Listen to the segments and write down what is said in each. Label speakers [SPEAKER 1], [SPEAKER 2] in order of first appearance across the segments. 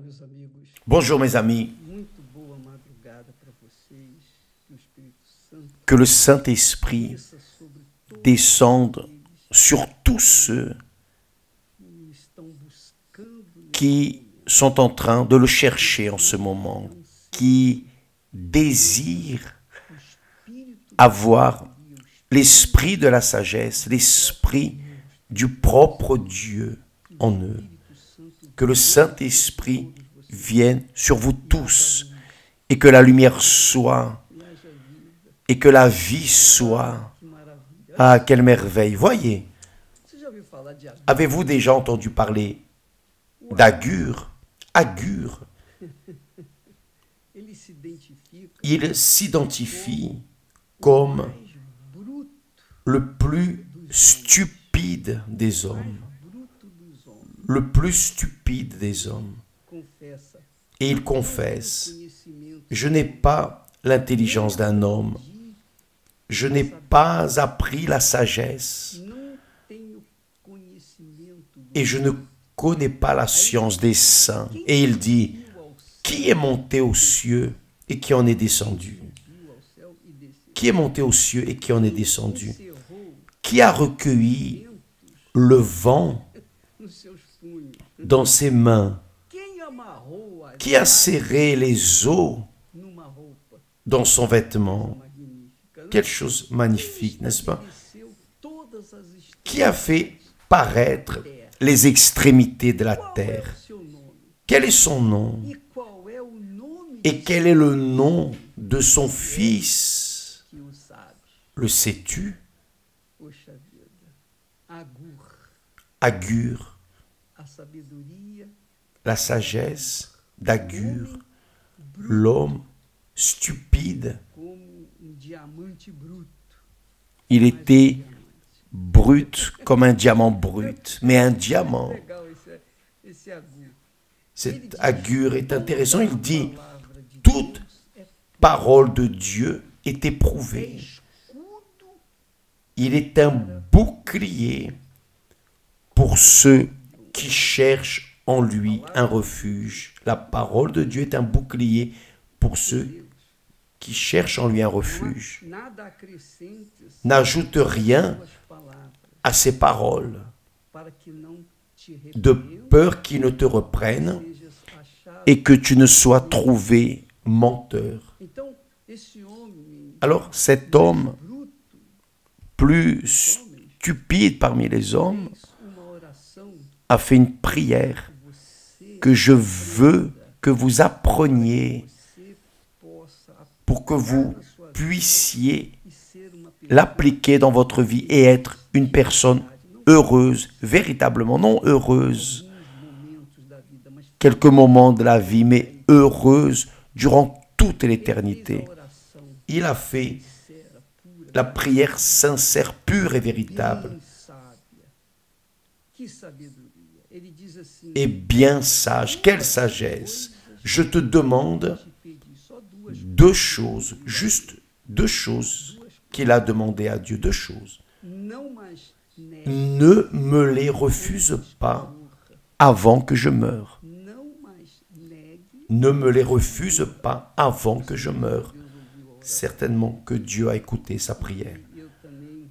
[SPEAKER 1] meus amigos.
[SPEAKER 2] Bonjour mes amis,
[SPEAKER 1] Muito boa madrugada para vocês. Que o Espírito Santo
[SPEAKER 2] que le Saint-Esprit
[SPEAKER 1] desça sobre todos
[SPEAKER 2] descende sur tous ceux
[SPEAKER 1] que estão buscando
[SPEAKER 2] qui sont en train de le chercher en ce moment, qui désirent
[SPEAKER 1] o Espírito
[SPEAKER 2] avoir l'esprit de la sagesse, l'esprit du propre Dieu en eux. Que le Saint-Esprit vienne sur vous tous et que la lumière soit
[SPEAKER 1] e haja vida.
[SPEAKER 2] et que la vie soit.
[SPEAKER 1] Que maravilha.
[SPEAKER 2] Ah, quelle merveille! Voyez,
[SPEAKER 1] Você já ouviu falar de Agur?
[SPEAKER 2] avez-vous déjà entendu parler d'Agur? Agur,
[SPEAKER 1] Ele se identifica
[SPEAKER 2] il s'identifie comme
[SPEAKER 1] mais bruto,
[SPEAKER 2] le plus stupide des hommes.
[SPEAKER 1] bruto dos homens.
[SPEAKER 2] Le plus stupide des hommes.
[SPEAKER 1] Confessa.
[SPEAKER 2] Et il confesse,
[SPEAKER 1] Conhecimento
[SPEAKER 2] je n'ai pas l'intelligence d'un homme, je n'ai pas appris la sagesse,
[SPEAKER 1] não tenho conhecimento do
[SPEAKER 2] et je ne connais pas la science des saints. Et il dit, qui est monté aux cieux et qui en est descendu?
[SPEAKER 1] subiu ao céu e desceu.
[SPEAKER 2] Qui est monté aux cieux et qui en est descendu?
[SPEAKER 1] Encerrou
[SPEAKER 2] Qui a recueilli le vent
[SPEAKER 1] nos seus punhos.
[SPEAKER 2] dans ses mains?
[SPEAKER 1] Quem amarrou as
[SPEAKER 2] Qui a serré les eaux
[SPEAKER 1] numa roupa
[SPEAKER 2] dans son vêtement?
[SPEAKER 1] magnífica? Não
[SPEAKER 2] Quelle chose magnifique, n'est-ce pas?
[SPEAKER 1] estabeleceu todas as
[SPEAKER 2] Qui a fait paraître les extrémités de la
[SPEAKER 1] Qual é
[SPEAKER 2] terre?
[SPEAKER 1] o seu nome?
[SPEAKER 2] Quel est son nom?
[SPEAKER 1] E qual é o nome
[SPEAKER 2] Et quel est le nom de son fils?
[SPEAKER 1] que o sabe?
[SPEAKER 2] Le sais-tu?
[SPEAKER 1] Poxa vida. Agur,
[SPEAKER 2] Agur,
[SPEAKER 1] a sabedoria,
[SPEAKER 2] la sagesse d'Agur, l'homme stupide.
[SPEAKER 1] como diamante bruto.
[SPEAKER 2] Il était brut comme un diamant brut, mais un diamant.
[SPEAKER 1] Legal esse Agur.
[SPEAKER 2] Cet Agur est intéressant, il dit,
[SPEAKER 1] Palavra de
[SPEAKER 2] toute
[SPEAKER 1] Deus é
[SPEAKER 2] parole de Dieu est éprouvée.
[SPEAKER 1] escudo
[SPEAKER 2] Il est un bouclier pour ceux qui cherchent en lui un refuge. La parole de Dieu est un bouclier pour ceux qui cherchent en lui un refuge.
[SPEAKER 1] nada acrescentes
[SPEAKER 2] N'ajoute rien
[SPEAKER 1] suas palavras
[SPEAKER 2] à ses paroles,
[SPEAKER 1] para que não te
[SPEAKER 2] de
[SPEAKER 1] repreendam,
[SPEAKER 2] peur qu'ils ne te reprennent
[SPEAKER 1] sejas achado.
[SPEAKER 2] et que tu ne sois trouvé menteur.
[SPEAKER 1] Então, esse homem
[SPEAKER 2] Alors cet homme
[SPEAKER 1] bruto
[SPEAKER 2] plus stupide parmi les hommes
[SPEAKER 1] fez uma oração
[SPEAKER 2] a fait une prière
[SPEAKER 1] que você,
[SPEAKER 2] que je veux que vous appreniez
[SPEAKER 1] você possa
[SPEAKER 2] pour que vous
[SPEAKER 1] na sua vida
[SPEAKER 2] puissiez
[SPEAKER 1] e ser uma pessoa
[SPEAKER 2] l'appliquer dans votre vie et être une personne heureuse, véritablement, non heureuse,
[SPEAKER 1] alguns momentos da vida, mas
[SPEAKER 2] quelques moments de la vie, mais heureuse durant toute
[SPEAKER 1] fez
[SPEAKER 2] l'éternité.
[SPEAKER 1] a oração
[SPEAKER 2] Il a fait
[SPEAKER 1] sincera, pura,
[SPEAKER 2] la prière sincère, pure et véritable,
[SPEAKER 1] bem sábia. Que sabedoria. Ele diz assim:
[SPEAKER 2] et bien sage. Quelle sagesse! Je te demande
[SPEAKER 1] te pedi só duas
[SPEAKER 2] deux choses, juste deux choses qu'il a demandé à Dieu, deux choses.
[SPEAKER 1] não mais negue,
[SPEAKER 2] Ne me les refuse pas avant que je meure.
[SPEAKER 1] não mais negue.
[SPEAKER 2] Ne me les refuse pas avant que je meure.
[SPEAKER 1] Deus ouviu a oração.
[SPEAKER 2] Certainement que Dieu a écouté sa prière.
[SPEAKER 1] Eu também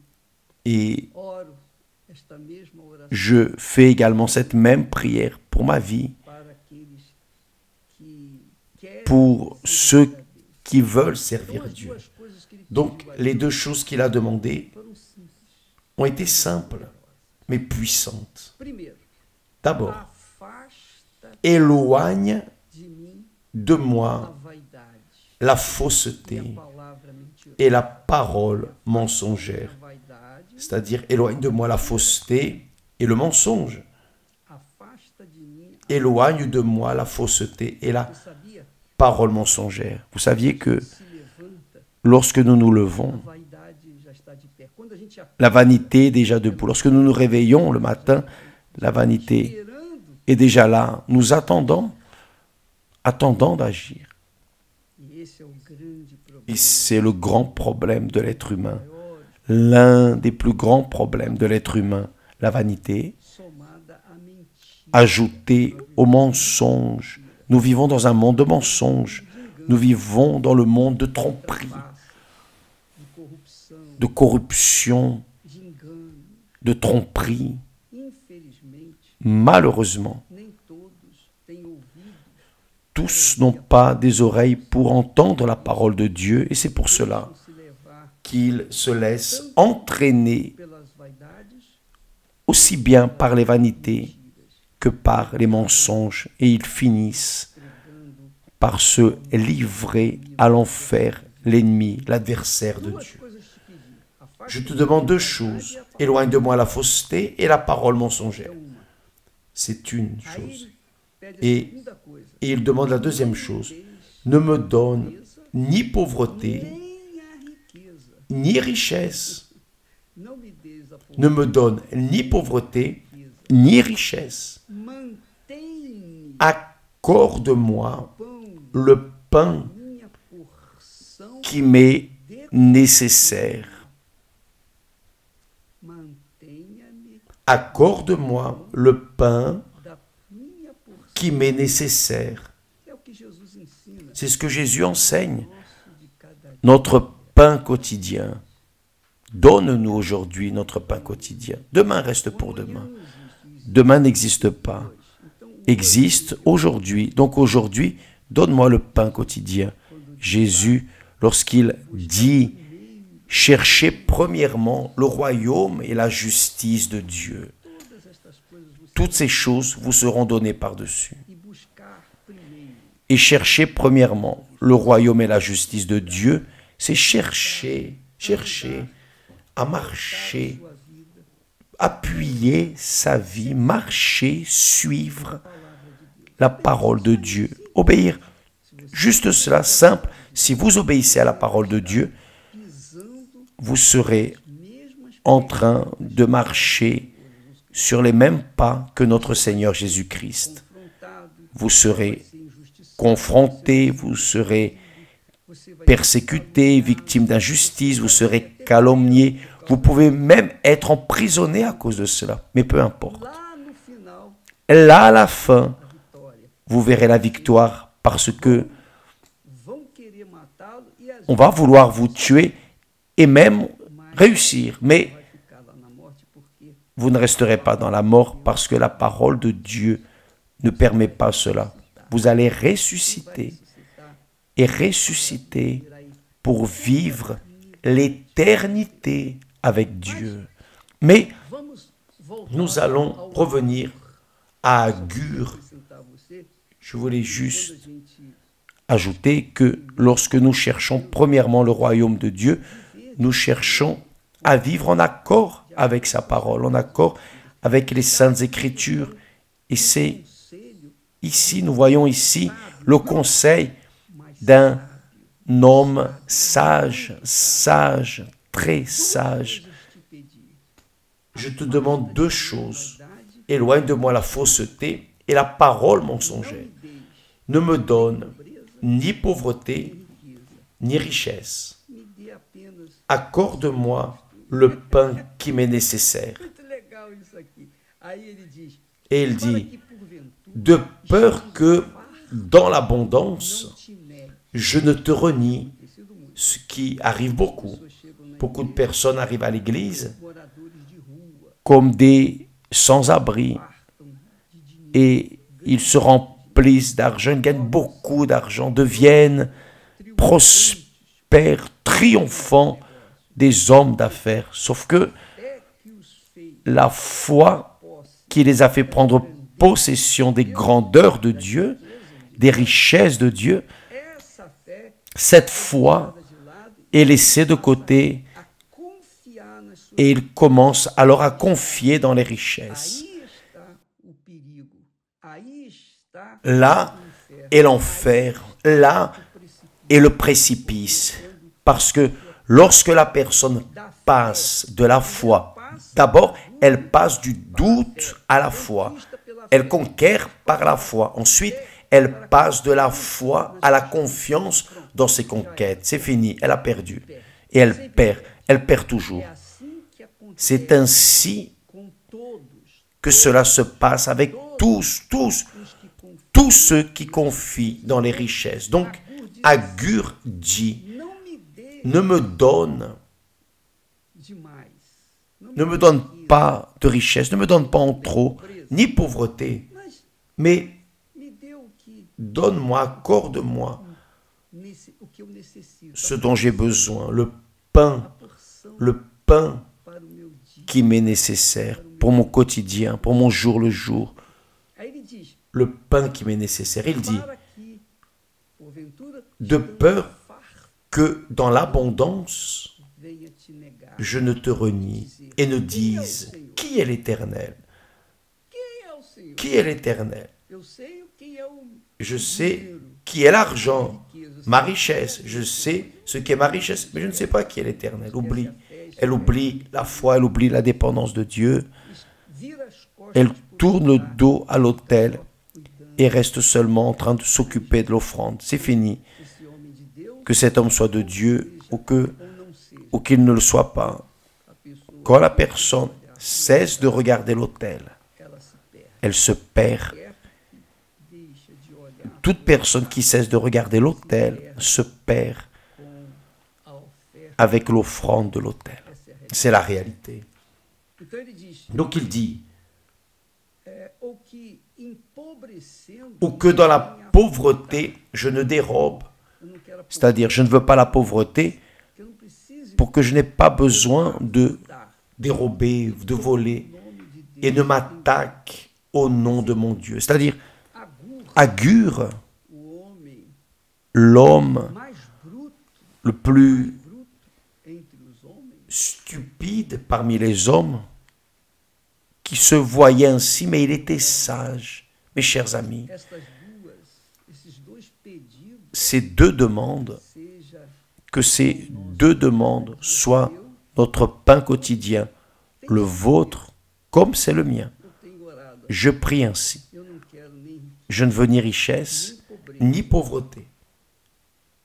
[SPEAKER 2] Et
[SPEAKER 1] oro esta mesma oração
[SPEAKER 2] je fais également cette même prière pour ma vie,
[SPEAKER 1] para aqueles que querem
[SPEAKER 2] pour
[SPEAKER 1] servir
[SPEAKER 2] ceux
[SPEAKER 1] a Deus.
[SPEAKER 2] qui veulent
[SPEAKER 1] Então,
[SPEAKER 2] servir
[SPEAKER 1] as
[SPEAKER 2] Dieu.
[SPEAKER 1] duas coisas que ele
[SPEAKER 2] Donc,
[SPEAKER 1] pediu a
[SPEAKER 2] les
[SPEAKER 1] Deus
[SPEAKER 2] deux choses qu'il a demandées
[SPEAKER 1] foram simples.
[SPEAKER 2] ont été simples, mais puissantes.
[SPEAKER 1] Primeiro,
[SPEAKER 2] D'abord,
[SPEAKER 1] afasta
[SPEAKER 2] éloigne
[SPEAKER 1] de mim
[SPEAKER 2] de
[SPEAKER 1] a
[SPEAKER 2] moi
[SPEAKER 1] vaidade
[SPEAKER 2] la
[SPEAKER 1] e a
[SPEAKER 2] fausseté
[SPEAKER 1] palavra mentirosa.
[SPEAKER 2] et la parole mensongère.
[SPEAKER 1] A vaidade
[SPEAKER 2] C'est-à-dire, éloigne de moi la fausseté et le mensonge.
[SPEAKER 1] afasta de mim
[SPEAKER 2] Éloigne de moi la fausseté et la
[SPEAKER 1] Você sabia?
[SPEAKER 2] parole mensongère. Vous saviez que
[SPEAKER 1] Se levanta,
[SPEAKER 2] lorsque nous nous
[SPEAKER 1] a
[SPEAKER 2] levons,
[SPEAKER 1] vaidade já está de pé. Quando a gente
[SPEAKER 2] la vanité est déjà debout. Lorsque nous nous réveillons le matin, la vanité
[SPEAKER 1] esperando,
[SPEAKER 2] est déjà là, nous attendant d'agir.
[SPEAKER 1] e esse é o grande problema.
[SPEAKER 2] Et c'est le grand problème de l'être humain.
[SPEAKER 1] Maior,
[SPEAKER 2] L'un des plus grands problèmes de l'être humain, la vanité,
[SPEAKER 1] somada à mentira.
[SPEAKER 2] ajoutée au mensonge, Nous vivons dans un monde de mensonges. Nous vivons dans le monde de tromperie,
[SPEAKER 1] de corrupção,
[SPEAKER 2] de corruption,
[SPEAKER 1] de engano.
[SPEAKER 2] de tromperie.
[SPEAKER 1] Infelizmente,
[SPEAKER 2] Malheureusement,
[SPEAKER 1] nem todos têm ouvido
[SPEAKER 2] tous n'ont pas des oreilles pour entendre la parole de Dieu, et c'est pour cela
[SPEAKER 1] se levar
[SPEAKER 2] qu'ils se laissent entraîner
[SPEAKER 1] pelas vaidades
[SPEAKER 2] aussi bien par les vanités que par les mensonges, et ils finissent par se livrer à l'enfer, l'ennemi, l'adversaire de Dieu.
[SPEAKER 1] coisas te pedir. Afaste
[SPEAKER 2] Je te demande deux choses. Éloigne de moi la fausseté et la parole mensongère.
[SPEAKER 1] uma.
[SPEAKER 2] C'est une
[SPEAKER 1] Aí
[SPEAKER 2] chose.
[SPEAKER 1] ele pede a
[SPEAKER 2] Et,
[SPEAKER 1] segunda coisa.
[SPEAKER 2] et il demande la deuxième chose. Ne me donne ni pauvreté,
[SPEAKER 1] Nem a riqueza.
[SPEAKER 2] ni richesse.
[SPEAKER 1] Não me des a
[SPEAKER 2] Ne me donne ni pauvreté, ni richesse.
[SPEAKER 1] Mantém-me
[SPEAKER 2] Accorde-moi
[SPEAKER 1] pão,
[SPEAKER 2] le pain
[SPEAKER 1] minha porção.
[SPEAKER 2] qui m'est nécessaire.
[SPEAKER 1] Mantenha-me
[SPEAKER 2] Accorde-moi le pain
[SPEAKER 1] da minha porção.
[SPEAKER 2] qui m'est nécessaire.
[SPEAKER 1] É o que Jesus ensina.
[SPEAKER 2] C'est ce que Jésus enseigne.
[SPEAKER 1] Nosso de cada dia.
[SPEAKER 2] Notre pain quotidien. Donne-nous aujourd'hui notre pain quotidien. Demain reste pour demain. Demain n'existe pas. Existe aujourd'hui. Donc aujourd'hui, donne-moi le pain quotidien. Jésus, lorsqu'il dit « Cherchez premièrement le royaume et la justice de Dieu.
[SPEAKER 1] Todas estas coisas você
[SPEAKER 2] Toutes ces choses vous seront données par-dessus.
[SPEAKER 1] e buscar primeiro
[SPEAKER 2] Et chercher premièrement le royaume et la justice de Dieu, c'est chercher à marcher,
[SPEAKER 1] sua vida,
[SPEAKER 2] appuyer sa vie, marcher, suivre la parole de Dieu. Obéir. Juste cela, simple. Si vous obéissez à la parole de Dieu,
[SPEAKER 1] pisando
[SPEAKER 2] vous serez
[SPEAKER 1] mesmas
[SPEAKER 2] en train de marcher sur les mêmes pas que notre Seigneur Jésus-Christ.
[SPEAKER 1] confrontado,
[SPEAKER 2] Vous serez
[SPEAKER 1] ser injustiçado,
[SPEAKER 2] confronté, vous serez
[SPEAKER 1] você vai
[SPEAKER 2] persécuté, victime d'injustice, vous serez calomnié, vous pouvez même être emprisonné à cause de cela. Mais peu importe.
[SPEAKER 1] lá no final
[SPEAKER 2] Là, à la fin,
[SPEAKER 1] a vitória.
[SPEAKER 2] vous verrez la victoire parce que
[SPEAKER 1] Vão querer matá-lo e às
[SPEAKER 2] on va vouloir vous tuer et même réussir. Mais
[SPEAKER 1] vai ficar lá na morte porque
[SPEAKER 2] vous ne resterez pas dans la mort parce que la parole de Dieu ne permet pas cela. Vous allez ressusciter
[SPEAKER 1] suscitar
[SPEAKER 2] et ressusciter pour vivre l'éternité avec Dieu. Mais
[SPEAKER 1] vamos voltar
[SPEAKER 2] nous allons
[SPEAKER 1] ao
[SPEAKER 2] revenir à Agur.
[SPEAKER 1] acrescentar você
[SPEAKER 2] Je voulais juste
[SPEAKER 1] quando a gente
[SPEAKER 2] ajouter que lorsque nous cherchons premièrement le royaume de Dieu, nous cherchons à vivre en accord avec sa parole, en accord avec les saintes écritures. Et c'est
[SPEAKER 1] conselho
[SPEAKER 2] ici, nous voyons ici le conseil d'un homme sage, très sage.
[SPEAKER 1] te pedir
[SPEAKER 2] Je te demande deux choses.
[SPEAKER 1] verdade,
[SPEAKER 2] Éloigne de moi la fausseté et la parole mensongère. Ne me donne ni pauvreté, ni richesse.
[SPEAKER 1] me dê apenas.
[SPEAKER 2] Accorde-moi le pain qui m'est nécessaire.
[SPEAKER 1] Muito legal isso aqui. Aí ele diz:
[SPEAKER 2] Et il
[SPEAKER 1] para
[SPEAKER 2] dit,
[SPEAKER 1] que porventura
[SPEAKER 2] de peur que dans l'abondance,
[SPEAKER 1] não te negue.
[SPEAKER 2] je ne te renie,
[SPEAKER 1] Tem sido muito.
[SPEAKER 2] ce qui arrive beaucoup.
[SPEAKER 1] Pessoas chegam na
[SPEAKER 2] Beaucoup de personnes arrivent à l'église
[SPEAKER 1] moradores de rua,
[SPEAKER 2] comme des sans-abri
[SPEAKER 1] partam de dinheiro,
[SPEAKER 2] et ils se remplissent d'argent, ils gagnent beaucoup d'argent, deviennent prospères, triomphants, des hommes d'affaires. Sauf que
[SPEAKER 1] até que os feios
[SPEAKER 2] la foi
[SPEAKER 1] possam
[SPEAKER 2] qui les a fait prendre possession des grandeurs de Dieu, des richesses de Dieu,
[SPEAKER 1] essa fé
[SPEAKER 2] cette foi
[SPEAKER 1] de lado
[SPEAKER 2] est laissée de côté
[SPEAKER 1] a confiar nas suas.
[SPEAKER 2] et ils commencent alors à confier dans les richesses.
[SPEAKER 1] Aí está o perigo. Aí está
[SPEAKER 2] Là
[SPEAKER 1] o inferno.
[SPEAKER 2] est l'enfer, là est le précipice. Parce que lorsque la personne passe de la foi, d'abord, elle passe du doute à la foi. Elle conquiert par la foi. Ensuite, elle passe de la foi à la confiance dans ses conquêtes. C'est fini, elle a perdu. Et elle perd toujours.
[SPEAKER 1] É assim que acontece
[SPEAKER 2] C'est ainsi
[SPEAKER 1] com todos
[SPEAKER 2] que cela se passe avec tous
[SPEAKER 1] os que confiam
[SPEAKER 2] tous ceux qui confient dans les richesses. Donc, Agur dit,
[SPEAKER 1] não me dê
[SPEAKER 2] ne me donne
[SPEAKER 1] demais.
[SPEAKER 2] Ne me donne pas de richesse, ne me donne pas en trop, ni pauvreté,
[SPEAKER 1] Mas
[SPEAKER 2] mais
[SPEAKER 1] me dê o que,
[SPEAKER 2] donne-moi, accorde-moi
[SPEAKER 1] o que eu necessito.
[SPEAKER 2] ce dont j'ai besoin,
[SPEAKER 1] A
[SPEAKER 2] pain
[SPEAKER 1] porção para o meu dia.
[SPEAKER 2] qui m'est nécessaire pour mon quotidien, pour mon jour le jour,
[SPEAKER 1] Aí ele diz,
[SPEAKER 2] le pain qui m'est nécessaire. Il dit,
[SPEAKER 1] para que, porventura,
[SPEAKER 2] de peur que dans l'abondance,
[SPEAKER 1] venha te negar.
[SPEAKER 2] je ne te renie et ne dise, qui est l'Éternel?
[SPEAKER 1] Quem é o Senhor?
[SPEAKER 2] Qui est l'Éternel?
[SPEAKER 1] Eu sei o que é o
[SPEAKER 2] Je sais qui est l'argent, ma richesse. Je sais ce qu'est ma richesse, mais je ne sais pas qui est l'Éternel. Oublie. Elle oublie la foi, elle oublie la dépendance de Dieu.
[SPEAKER 1] vira as costas
[SPEAKER 2] Elle
[SPEAKER 1] por
[SPEAKER 2] tourne le
[SPEAKER 1] cuidar,
[SPEAKER 2] dos à l'autel
[SPEAKER 1] cuidando.
[SPEAKER 2] et reste seulement en train de s'occuper de l'offrande. C'est fini.
[SPEAKER 1] Esse homem de Deus
[SPEAKER 2] Que cet homme soit de Dieu ou
[SPEAKER 1] não seja.
[SPEAKER 2] qu'il ne le soit pas.
[SPEAKER 1] A pessoa,
[SPEAKER 2] Quand la personne cesse de regarder l'autel,
[SPEAKER 1] ela se perde.
[SPEAKER 2] elle se perd.
[SPEAKER 1] Quer que deixa de olhar
[SPEAKER 2] Toute personne qui cesse de regarder l'autel se perd
[SPEAKER 1] com a oferta.
[SPEAKER 2] avec l'offrande de l'autel.
[SPEAKER 1] Essa é a realidade.
[SPEAKER 2] C'est la réalité.
[SPEAKER 1] Então ele diz,
[SPEAKER 2] Donc il dit,
[SPEAKER 1] ou que empobrecendo,
[SPEAKER 2] ou que dans la pauvreté, je ne dérobe,
[SPEAKER 1] eu não quero
[SPEAKER 2] c'est-à-dire je ne veux pas la pauvreté
[SPEAKER 1] que eu não precise
[SPEAKER 2] pour que je n'ai pas besoin de
[SPEAKER 1] dar
[SPEAKER 2] dérober, de voler,
[SPEAKER 1] o nome de
[SPEAKER 2] et
[SPEAKER 1] Deus.
[SPEAKER 2] ne m'attaque au nom de mon Dieu. C'est-à-dire,
[SPEAKER 1] Agur,
[SPEAKER 2] Agur,
[SPEAKER 1] o homem
[SPEAKER 2] l'homme
[SPEAKER 1] mais bruto
[SPEAKER 2] le plus
[SPEAKER 1] entre os homens,
[SPEAKER 2] stupide parmi les hommes, qui se voyait ainsi, mais il était sage. Mes chers amis,
[SPEAKER 1] esses dois pedidos,
[SPEAKER 2] ces deux demandes,
[SPEAKER 1] seja
[SPEAKER 2] que ces deux demandes soient notre pain quotidien, le vôtre comme c'est le mien.
[SPEAKER 1] eu tenho orado,
[SPEAKER 2] Je prie ainsi.
[SPEAKER 1] eu não quero nem
[SPEAKER 2] Je ne veux ni richesse,
[SPEAKER 1] pobreza,
[SPEAKER 2] ni pauvreté.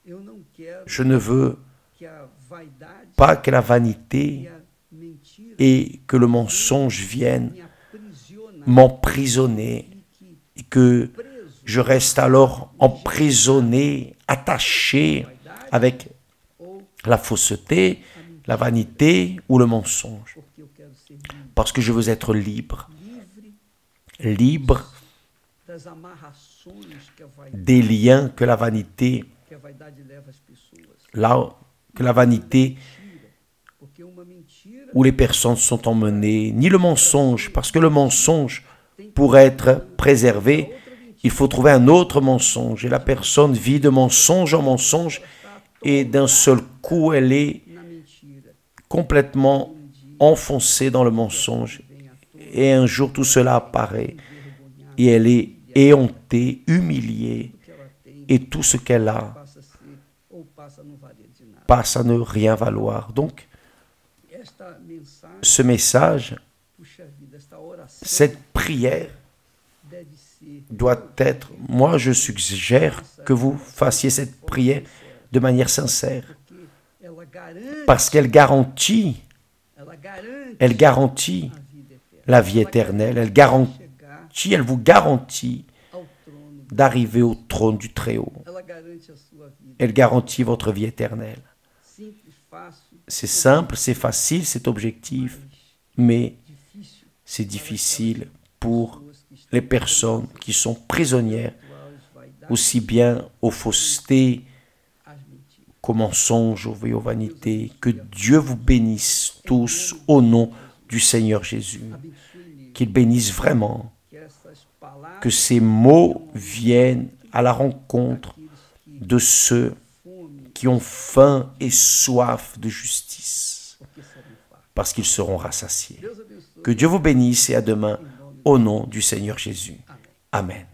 [SPEAKER 1] eu não quero
[SPEAKER 2] Je ne veux
[SPEAKER 1] que a vaidade
[SPEAKER 2] pas que la
[SPEAKER 1] e
[SPEAKER 2] vanité
[SPEAKER 1] a mentira
[SPEAKER 2] et que le mensonge viennent
[SPEAKER 1] me aprisiona
[SPEAKER 2] m'emprisonner
[SPEAKER 1] e
[SPEAKER 2] et que
[SPEAKER 1] preso
[SPEAKER 2] je reste alors emprisonné, attaché avec
[SPEAKER 1] ou
[SPEAKER 2] la fausseté, la vanité ou le mensonge.
[SPEAKER 1] porque eu quero ser livre,
[SPEAKER 2] Parce que je veux être libre,
[SPEAKER 1] livre
[SPEAKER 2] libre
[SPEAKER 1] das amarrações
[SPEAKER 2] des liens que la vanité,
[SPEAKER 1] leva as pessoas.
[SPEAKER 2] là, que la vanité
[SPEAKER 1] Mentira, porque uma mentira
[SPEAKER 2] où les personnes sont emmenées, ni le mensonge, parce que le mensonge, pour être préservé, il faut trouver un autre mensonge. Et la personne vit de mensonge en mensonge, et d'un seul coup, elle est
[SPEAKER 1] na mentira.
[SPEAKER 2] complètement enfoncée dans le mensonge.
[SPEAKER 1] Vem à toa,
[SPEAKER 2] Et un jour, tout cela apparaît,
[SPEAKER 1] envergonhada,
[SPEAKER 2] et elle est éhontée, humiliée,
[SPEAKER 1] que ela tem
[SPEAKER 2] et tout ce qu'elle a
[SPEAKER 1] passa a ser ou passa a não valer de nada.
[SPEAKER 2] passe à ne rien valoir. Donc,
[SPEAKER 1] Esta mensagem,
[SPEAKER 2] ce message,
[SPEAKER 1] puxa vida, esta oração
[SPEAKER 2] cette prière
[SPEAKER 1] deve ser
[SPEAKER 2] doit être, moi je suggère que vous fassiez cette prière de manière sincère,
[SPEAKER 1] porque ela garante,
[SPEAKER 2] parce qu'elle garantit
[SPEAKER 1] ela garante
[SPEAKER 2] elle garantit
[SPEAKER 1] a vida eterna.
[SPEAKER 2] la vie éternelle, elle garantit, elle vous garantit
[SPEAKER 1] Ao trono,
[SPEAKER 2] d'arriver au trône du Très-Haut.
[SPEAKER 1] ela garante a sua vida.
[SPEAKER 2] Elle garantit votre vie éternelle.
[SPEAKER 1] Simples, fácil,
[SPEAKER 2] C'est simple, c'est facile, c'est objectif, mais
[SPEAKER 1] difícil.
[SPEAKER 2] c'est difficile pour
[SPEAKER 1] Pessoas que estão
[SPEAKER 2] les personnes qui sont prisonnières
[SPEAKER 1] habituadas às vaidades,
[SPEAKER 2] aussi bien aux faussetés
[SPEAKER 1] às mentiras.
[SPEAKER 2] qu'aux mensonges et aux vanités. Que Dieu vous bénisse tous au nom du Seigneur Jésus.
[SPEAKER 1] Abençoe-lhe
[SPEAKER 2] Qu'il bénisse vraiment,
[SPEAKER 1] que essas palavras
[SPEAKER 2] que ces mots viennent à la rencontre
[SPEAKER 1] daqueles que
[SPEAKER 2] de ceux
[SPEAKER 1] fome,
[SPEAKER 2] qui ont faim et soif de justice,
[SPEAKER 1] porque serão fartos.
[SPEAKER 2] parce qu'ils seront rassasiés.
[SPEAKER 1] Deus abençoe.
[SPEAKER 2] Que Dieu vous bénisse et à demain au nom du Seigneur Jésus. Amen.